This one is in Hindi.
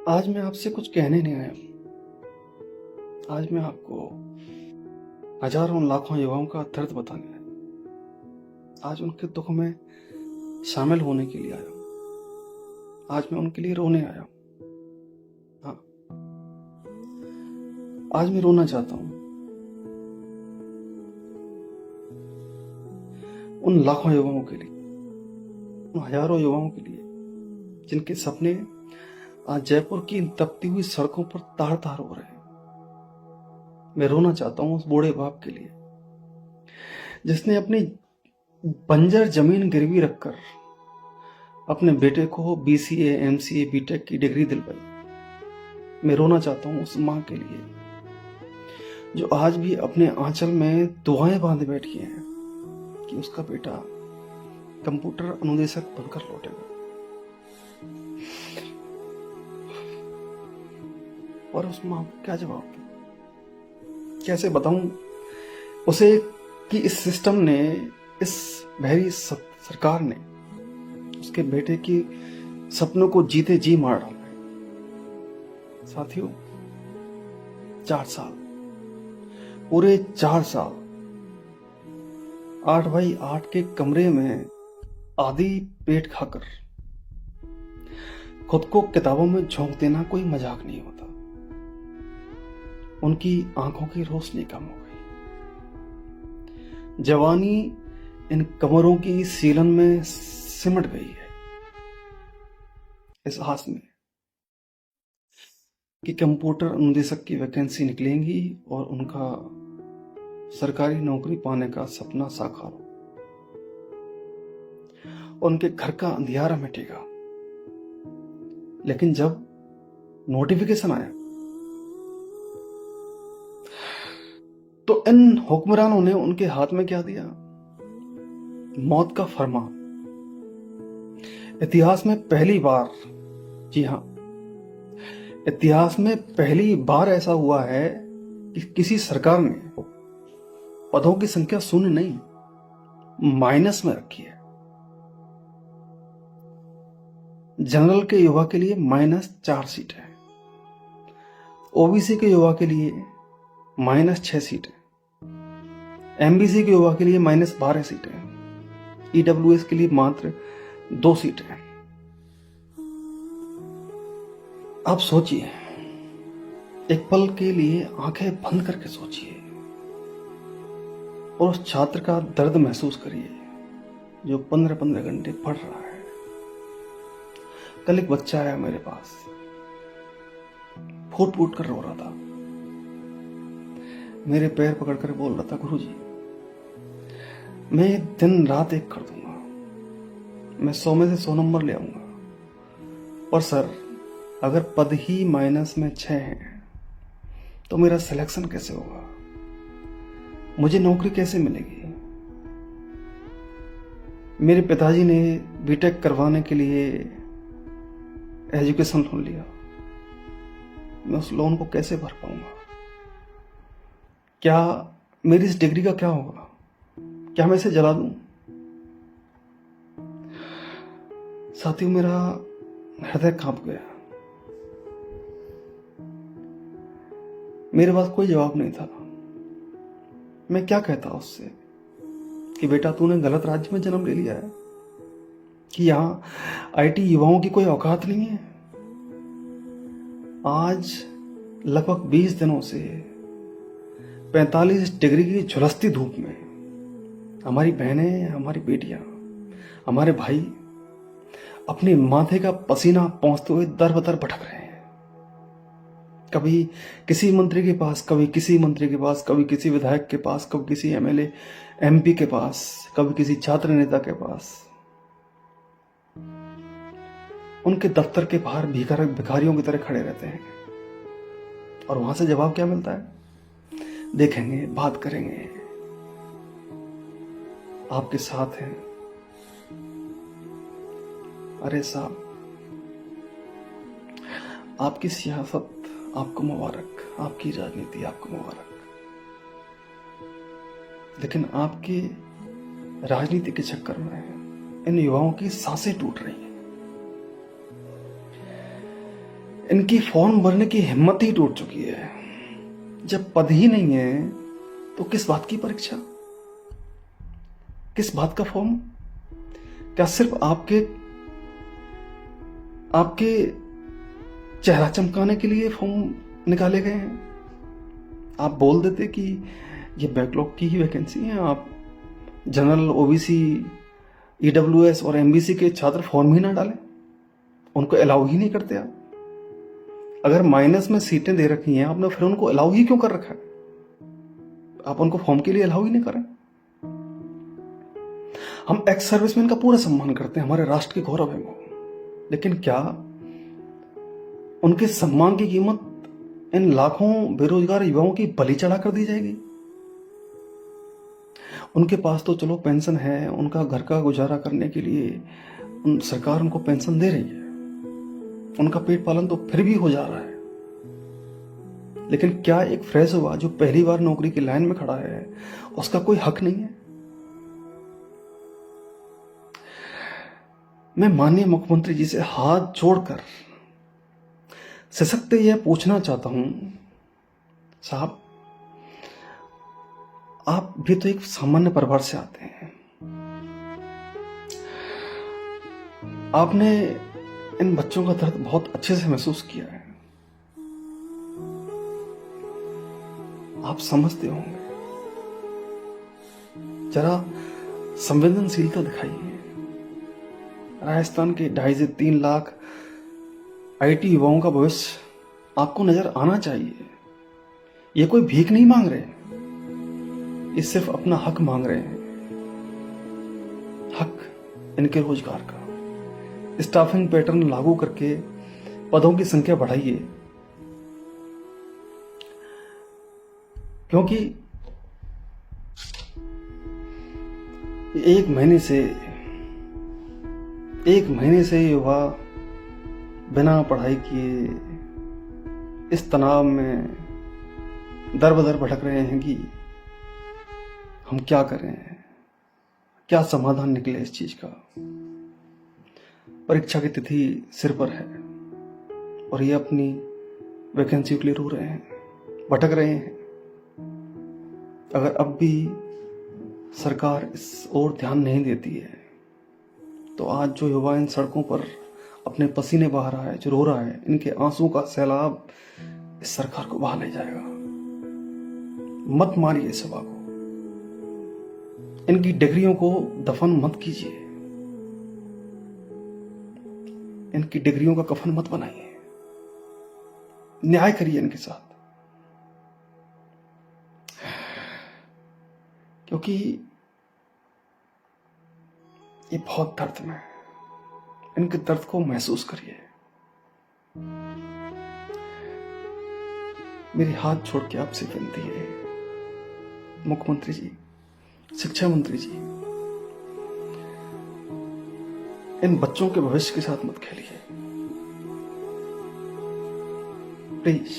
आज मैं आपसे कुछ कहने नहीं आया। आज मैं आपको हजारों लाखों युवाओं का दर्द बताने आया। आज उनके दुख में शामिल होने के लिए आया हूं। आज मैं उनके लिए रोने आया हूं। हाँ, आज मैं रोना चाहता हूं उन लाखों युवाओं के लिए, उन हजारों युवाओं के लिए जिनके सपने आज जयपुर की इन तपती हुई सड़कों पर तार तार हो रहे हैं। मैं रोना चाहता हूं उस बूढ़े बाप के लिए जिसने अपनी बंजर जमीन गिरवी रखकर अपने बेटे को बीसीए, एमसीए, बीटेक की डिग्री दिलवाई। मैं रोना चाहता हूं उस मां के लिए जो आज भी अपने आंचल में दुआएं बांधे बैठी है कि उसका बेटा कंप्यूटर अनुदेशक बनकर लौटेगा। और उस मां को क्या जवाब दूं? कैसे बताऊं उसे कि इस सिस्टम ने, इस भैरी सरकार ने उसके बेटे के सपनों को जीते जी मार डाला है। साथियों, 4 साल, पूरे 4 साल 8x8 के कमरे में आधी पेट खाकर खुद को किताबों में झोंक देना कोई मजाक नहीं होता। उनकी आंखों की रोशनी कम हो गई। जवानी इन कमरों की सीलन में सिमट गई है इस आस में कि कंप्यूटर अनुदेशक की वैकेंसी निकलेंगी और उनका सरकारी नौकरी पाने का सपना साकार हो, उनके घर का अंधियारा मिटेगा। लेकिन जब नोटिफिकेशन आया तो इन हुक्मरानों ने उनके हाथ में क्या दिया? मौत का फरमान। इतिहास में पहली बार, जी हां, इतिहास में पहली बार ऐसा हुआ है कि किसी सरकार ने पदों की संख्या शून्य नहीं, माइनस में रखी है। जनरल के युवा के लिए -4 सीट है, ओबीसी के युवा के लिए -6 सीट है, एमबीसी के युवा के लिए -12 सीट है, ईडब्ल्यूएस के लिए मात्र 2 सीट है। आप सोचिए, एक पल के लिए आंखें बंद करके सोचिए और उस छात्र का दर्द महसूस करिए जो 15-15 घंटे पढ़ रहा है। कल एक बच्चा आया मेरे पास, फूट फूट कर रो रहा था। मेरे पैर पकड़कर बोल रहा था, गुरुजी, मैं दिन रात एक कर दूंगा, मैं 100 में से 100 नंबर ले आऊंगा, और सर अगर पद ही -6 हैं तो मेरा सिलेक्शन कैसे होगा? मुझे नौकरी कैसे मिलेगी? मेरे पिताजी ने बीटेक करवाने के लिए एजुकेशन लोन लिया, मैं उस लोन को कैसे भर पाऊंगा? क्या मेरी इस डिग्री का क्या होगा? क्या मैं इसे जला दूं? साथियों, मेरा हृदय कांप गया। मेरे पास कोई जवाब नहीं था। मैं क्या कहता उससे कि बेटा, तूने गलत राज्य में जन्म ले लिया है, कि यहां आईटी युवाओं की कोई औकात नहीं है। आज लगभग 20 दिनों से 45 डिग्री की झुलसती धूप में हमारी बहनें, हमारी बेटियां, हमारे भाई अपने माथे का पसीना पोंछते हुए दर बदर भटक रहे हैं। कभी किसी मंत्री के पास, कभी किसी मंत्री के पास, कभी किसी विधायक के पास, कभी किसी एमएलए एमपी के पास, कभी किसी छात्र नेता के पास। उनके दफ्तर के बाहर भिखारियों की तरह खड़े रहते हैं। और वहां से जवाब क्या मिलता है? देखेंगे, बात करेंगे, आपके साथ हैं। अरे साहब, आपकी सियासत आपको मुबारक, आपकी राजनीति आपको मुबारक, लेकिन आपके राजनीति के चक्कर में इन युवाओं की सांसें टूट रही हैं। इनकी फॉर्म भरने की हिम्मत ही टूट चुकी है। जब पद ही नहीं है तो किस बात की परीक्षा, किस बात का फॉर्म? क्या सिर्फ आपके आपके चेहरा चमकाने के लिए फॉर्म निकाले गए हैं? आप बोल देते कि ये बैकलॉग की ही वैकेंसी है, आप जनरल, ओबीसी, ईडब्ल्यूएस और एमबीसी के छात्र फॉर्म ही ना डालें, उनको अलाउ ही नहीं करते आप। अगर माइनस में सीटें दे रखी हैं आपने, फिर उनको अलाउ ही क्यों कर रखा है? आप उनको फॉर्म के लिए अलाउ ही नहीं करें। हम एक्स सर्विसमैन का पूरा सम्मान करते हैं, हमारे राष्ट्र के गौरव है वो, लेकिन क्या उनके सम्मान की कीमत इन लाखों बेरोजगार युवाओं की बलि चढ़ा कर दी जाएगी? उनके पास तो चलो पेंशन है, उनका घर का गुजारा करने के लिए सरकार उनको पेंशन दे रही है, उनका पेट पालन तो फिर भी हो जा रहा है, लेकिन क्या एक फ्रेश हुआ जो पहली बार नौकरी की लाइन में खड़ा है उसका कोई हक नहीं है? मैं माननीय मुख्यमंत्री जी से हाथ जोड़कर सशक्त यह पूछना चाहता हूं, साहब आप भी तो एक सामान्य परिवार से आते हैं, आपने इन बच्चों का दर्द बहुत अच्छे से महसूस किया है, आप समझते होंगे। जरा संवेदनशीलता दिखाइए। राजस्थान के 2.5 से 3 लाख आईटी युवाओं का भविष्य आपको नजर आना चाहिए। ये कोई भीख नहीं मांग रहे, ये सिर्फ अपना हक मांग रहे हैं, हक इनके रोजगार का। स्टाफिंग पैटर्न लागू करके पदों की संख्या बढ़ाइए, क्योंकि एक महीने से युवा बिना पढ़ाई किए इस तनाव में दर बदर भटक रहे हैं कि हम क्या करें, क्या समाधान निकले इस चीज का। परीक्षा की तिथि सिर पर है और ये अपनी वैकेंसी के लिए रो रहे हैं, भटक रहे हैं। अगर अब भी सरकार इस ओर ध्यान नहीं देती है तो आज जो युवा इन सड़कों पर अपने पसीने बहा रहा है, जो रो रहा है, इनके आंसू का सैलाब इस सरकार को बहा ले जाएगा। मत मारिए इस युवा को, इनकी डिग्रियों को दफन मत कीजिए, इनकी डिग्रियों का कफन मत बनाइए, न्याय करिए इनके साथ, क्योंकि ये बहुत दर्द में है। इनके दर्द को महसूस करिए। मेरी हाथ छोड़ के आपसे विनती है, मुख्यमंत्री जी, शिक्षा मंत्री जी, इन बच्चों के भविष्य के साथ मत खेलिए प्लीज।